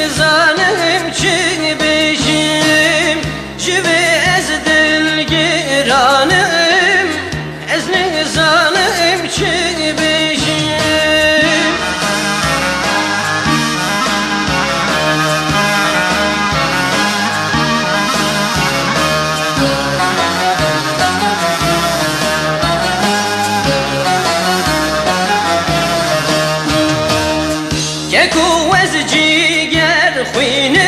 zanım çi beşim Jivi ez dilgiranım Eznin zanım çi beşim Keku ez ciger xwîn